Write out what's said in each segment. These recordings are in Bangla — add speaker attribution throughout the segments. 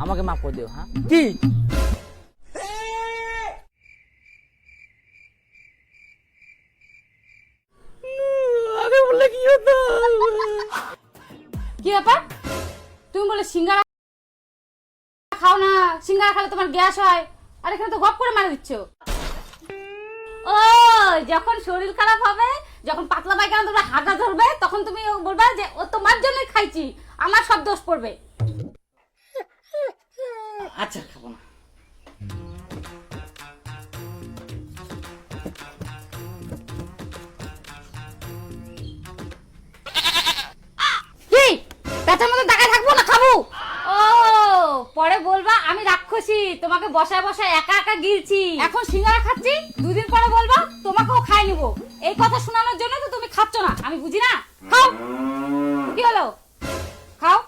Speaker 1: আমাকে মাফ করে দিও। হ্যাঁ
Speaker 2: কি আরে বলে কি হতো?
Speaker 3: কি ব্যাপার? তুমি বলে সিঙ্গারা খাও না, সিঙ্গারা খেলে তোমার গ্যাস হয়, আর এখানে তো গপ করে মারা দিচ্ছ। ও যখন শরীর খারাপ হবে, যখন পাতলা পায়খানা তোমার হাগা ধরবে, তখন তুমি বলবে যে ও তোমার জন্যই খাইছি, আমার সব দোষ পড়বে।
Speaker 1: আচ্ছা খাবো না।
Speaker 3: কি পেটের মধ্যে টাকা থাকবো না খাবো? ও পরে বলবা আমি রাক্ষসী, তোমাকে বসায় বসায় একা একা গিলছি, এখন সিঙ্গারা খাচ্ছি, দুদিন পরে বলবা তোমাকেও খাই নিবো। এই কথা শোনানোর জন্য তো তুমি খাচ্ছ না, আমি বুঝি না। খাও। কি হলো? খাও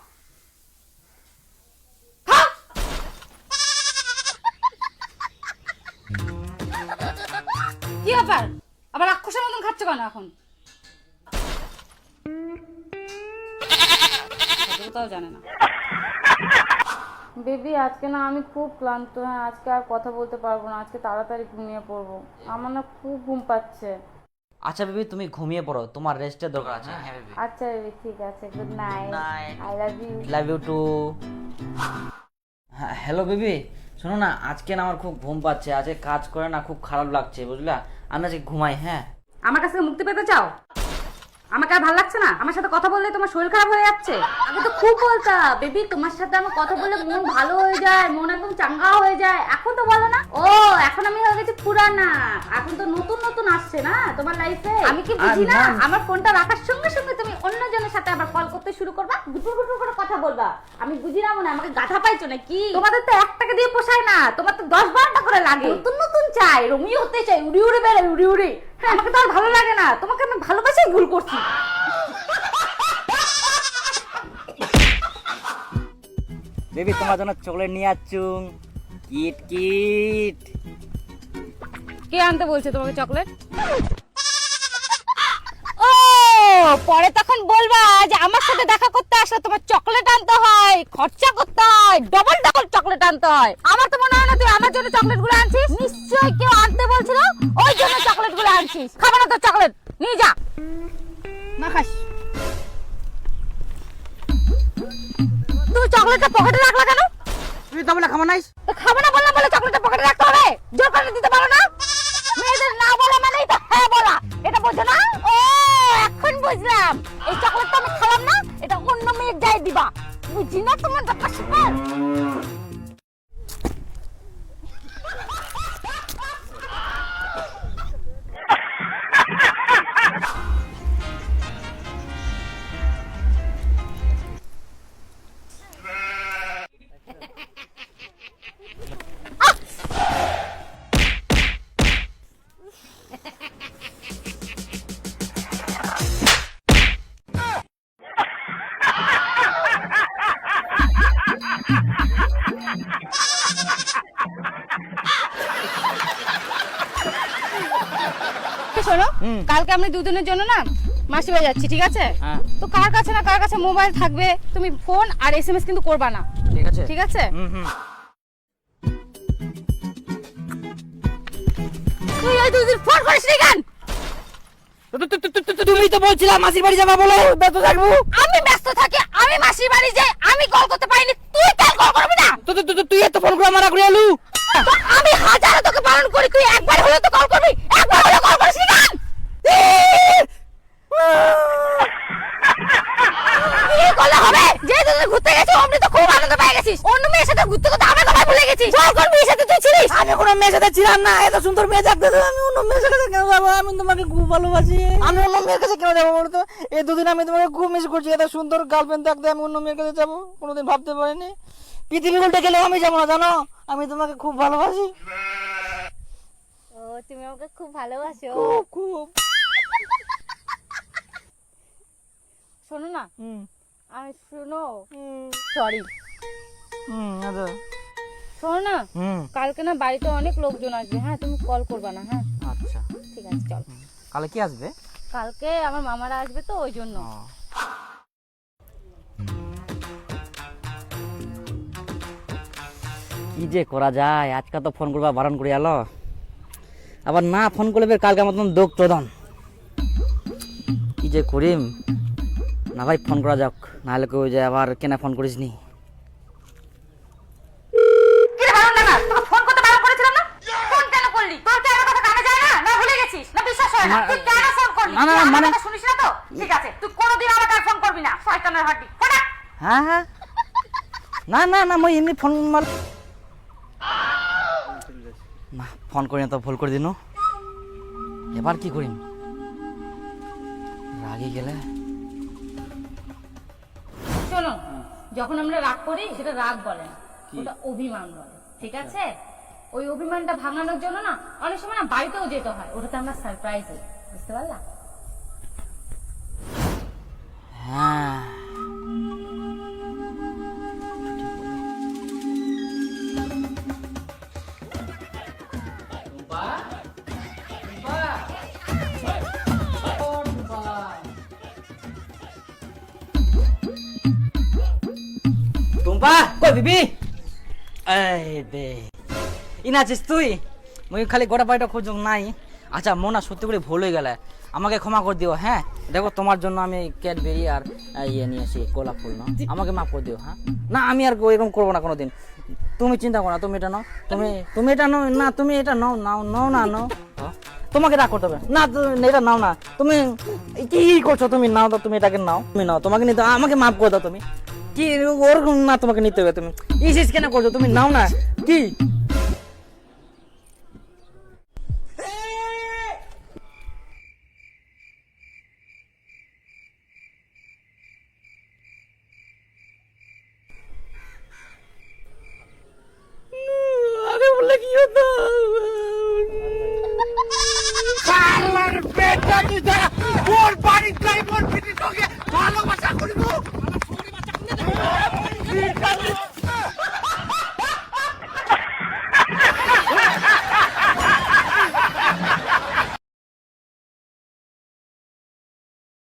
Speaker 3: খাও। কি ব্যাপার, আবার রাক্ষসের মতন খাচ্ছ কেন এখন? তাও জানে না। বেবি আজকে না আমি খুব ক্লান্ত, হ্যাঁ আজকে আর কথা বলতে পারবো না, আজকে তাড়াতাড়ি ঘুমিয়ে পড়বো, আমার না খুব ঘুম পাচ্ছে।
Speaker 1: আচ্ছা বেবি তুমি ঘুমিয়ে পড়ো, তোমার রেস্টের দরকার আছে। হ্যাঁ বেবি।
Speaker 3: আচ্ছা বেবি ঠিক আছে, good night.
Speaker 1: Night.
Speaker 3: I love you.
Speaker 1: Love you too. হ্যাঁ হ্যালো বেবি, শোনো না, আজকে না আমার খুব ঘুম পাচ্ছে, আজকে কাজ করে না খুব খারাপ লাগছে, বুঝলা? আমি আজকে ঘুমাই। হ্যাঁ
Speaker 3: আমার কাছ থেকে মুক্তি পেতে চাও? আমাকে আর ভালো লাগছে না, আমার সাথে কথা বললে তোমার শরীর খারাপ হয়ে যাচ্ছে। আমি তো খুব বলতা বেবি তোমার সাথে আমার কথা বললে মন ভালো হয়ে যায়, মন একদম চাঙ্গা হয়ে যায়, এখন তো বলো না। ও এখন আমি হয়ে গেছি পুরানা, এখন তো নতুন নতুন আসছে না তোমার লাইফে। আমি কি বুঝি না, আমার ফোনটা রাখার সঙ্গে সঙ্গে তুমি অন্যজনের সাথে আবার কল করতে শুরু করবা, গুটুর গুটুর করে কথা বলবা। আমি বুঝি না, মনে আমাকে গাধা পাইছো নাকি? তোমাদের তো 1 টাকা দিয়ে পোষায় না, তোমার তো 10-12টা করে লাগে, নতুন নতুন চাই, রোমিও হতে চাই, উড়ি উড়ি বেড়ে উড়ি উড়ি। হ্যাঁ আমাকে তো আর ভালো লাগে না, তোমাকে আমি ভালোবাসাই ভুল করছি।
Speaker 1: বেবি তোমার জন্য চকলেট নিয়ে আসছুম, কিট কিট।
Speaker 3: কে আনতে বলছে তোমাকে চকলেট? ও পরে তখন বলবা যে আমার সাথে দেখা করতে আসলে তোমার চকলেট আনতে হয়, খরচা করতে হয়, ডবল ডবল চকলেট আনতে হয়। আমার তো মনে হয় না তুই আমার জন্য চকলেট গুলো আনছিস, নিশ্চয়ই কেউ আনতে বলছিল ওই জন্য চকলেট গুলো আনছিস। খাবে না তো চকলেট, নিয়ে যা। না খাস? তুমি চকলেটটা পকেটে রাখলা কেন?
Speaker 2: তুই তো বলে খাবো নাইস।
Speaker 3: তো খাবে না বললাম বলে চকলেটটা পকেটে রাখতে হবে, জোর করে দিতে পারো না? মেয়েদের না বলা মানেই তো হ্যাঁ বলা, এটা বোঝো না? ও এখন বুঝলাম, এই চকলেটটা আমি খালাম না, এটা অন্য মেয়ের গায়ে দিবা, বুঝি না তোমার ব্যাপার স্যাপার। শোনো, কালকে আমরা দুদিনের জন্য না মাসি বাড়ি যাচ্ছি, ঠিক আছে?
Speaker 1: হ্যাঁ
Speaker 3: তো কার কাছে না কার কাছে মোবাইল থাকবে, তুমি ফোন আর এসএমএস কিন্তু করবা না,
Speaker 1: ঠিক আছে
Speaker 3: ঠিক আছে? তুই এই দুদিন ফোন করিস নি কেন?
Speaker 2: তুমি তো বলছিলা মাসির বাড়ি যাবা বলে ব্যস্ত থাকবো।
Speaker 3: আমি ব্যস্ত থাকি, আমি মাসির বাড়ি যাই, আমি কল করতে পারিনি, তুই কেন কল করবি না?
Speaker 2: তুই এত ফোন করে মারা করে এলু।
Speaker 3: তো আমি হাজারো তোকে বারণ করি, তুই একবার হলে তো কল করবি, একবার হলে কল করিস নি কেন? কি করলে হবে? যে তুই ঘুরতে গেছিস অমনি তো খুব আনন্দ পেয়ে গেছিস, অন্য মেয়ের সাথে ঘুরতে ঘুরতে আমার কথা ভুলে গেছিস, জল কোন মেয়ের সাথে তুই ছিলিস?
Speaker 2: আমি কোনো মেয়ের সাথে ছিলাম না, এত সুন্দর মেয়ে দেখতে তো আমি অন্য মেয়ের সাথে কেন যাবো? আমি তোমাকে খুব ভালোবাসি, আমি অন্য মেয়ের কাছে কেন যাবো বলো তো? এই দুদিন আমি তোমাকে খুব মিস করছি, এত সুন্দর গার্লফ্রেন্ড দেখতে আমি অন্য মেয়ের কাছে যাবো কোনোদিন ভাবতে পারিনি। পৃথিবী উল্টে গেলেও আমি যাবো না, জানো? আমি তোমাকে খুব ভালোবাসি।
Speaker 3: ও তুমি আমাকে খুব ভালোবাসো?
Speaker 2: খুব খুব।
Speaker 3: শোনো না,
Speaker 2: হুম
Speaker 3: আর শোনো, সরি,
Speaker 2: আচ্ছা
Speaker 3: শোনো না, কালকে না বাড়িতে অনেক লোকজন আসবে, হ্যাঁ তুমি কল করবা না, হ্যাঁ?
Speaker 1: আচ্ছা
Speaker 3: ঠিক আছে চল।
Speaker 1: কালে কি আসবে?
Speaker 3: কালকে আমার মামারা আসবে তো ওই জন্য।
Speaker 1: যে করা যায়, আজকে তো ফোন করবা বারণ করে এলো, আবার না ফোন করলে ফের কালকে মতন দোক প্রদান। কি যে করিম, না ভাই ফোন করা যাক, নাহলে কেউ যে আবার কেনা ফোন করিস নি।
Speaker 3: কি রে বারণ লাগা, তোকে ফোন করতে বারণ করেছিলাম না? ফোন কেন করলি? তোর কি আমার কথা কানে যায় না? না ভুলে গেছিস? না বিশ্বাস হয় না? তুই কেন ফোন করলি?
Speaker 1: না, না,
Speaker 3: তুই আমার
Speaker 1: মানে-
Speaker 3: কথা শুনিস না তো? ঠিক আছে, তুই কোনোদিন আমাকে আর ফোন করবি না, শয়তানের হাড্ডি। ফোন
Speaker 1: হ্যাঁ হ্যাঁ, না না না, মই এমনি ফোন মার না, ফোন করি না তো ভুল করে দিন। এবার কি করিম, রাগে গেলে।
Speaker 3: শোনো, যখন আমরা রাগ করি সেটা রাগ বলে না, ওটা অভিমান বলে, ঠিক আছে? ওই অভিমানটা ভাঙানোর জন্য না অনেক সময় না বাড়িতেও যেতে হয়, ওটাতে আমরা সারপ্রাইজ হই, বুঝতে পারলা?
Speaker 1: হ্যাঁ, টুম্পা কই বিবি, এই বে ইনা আছিস তুই? মুই খালি গোটা পাইটা খোঁজ নাই। আচ্ছা মোনা, সত্যি করে ভুল হয়ে গেলে আমাকে ক্ষমা করে দিও। হ্যাঁ দেখো, তোমার জন্য আমি ক্যাডবেরি আর ইয়ে নিয়ে আসি, গোলাপ ফুল না, আমাকে মাফ করে দিও। হ্যাঁ না, আমি আর এরকম করবো না কোনোদিন। তুমি চিন্তা করো না, তুমি এটা নাও, তুমি এটা নাও না, তুমি এটা নাও নাও নাও না নাও, তোমাকে রাগ করতে হবে না, এটা নাও না। তুমি কি করছো? তুমি নাও তো, তুমি এটাকে নাও, তুমি নাও, তোমাকে নিতে, আমাকে মাফ করে দাও। তুমি কি ওরকম না, তোমাকে নিতে হবে। তুমি ইসিস কেন করছো? তুমি নাও না। কি আরে বললে কি হতো?
Speaker 2: বেটা তুই ওর বাড়ির গাড়ি মোর পিটি তোকে ভালোবাসা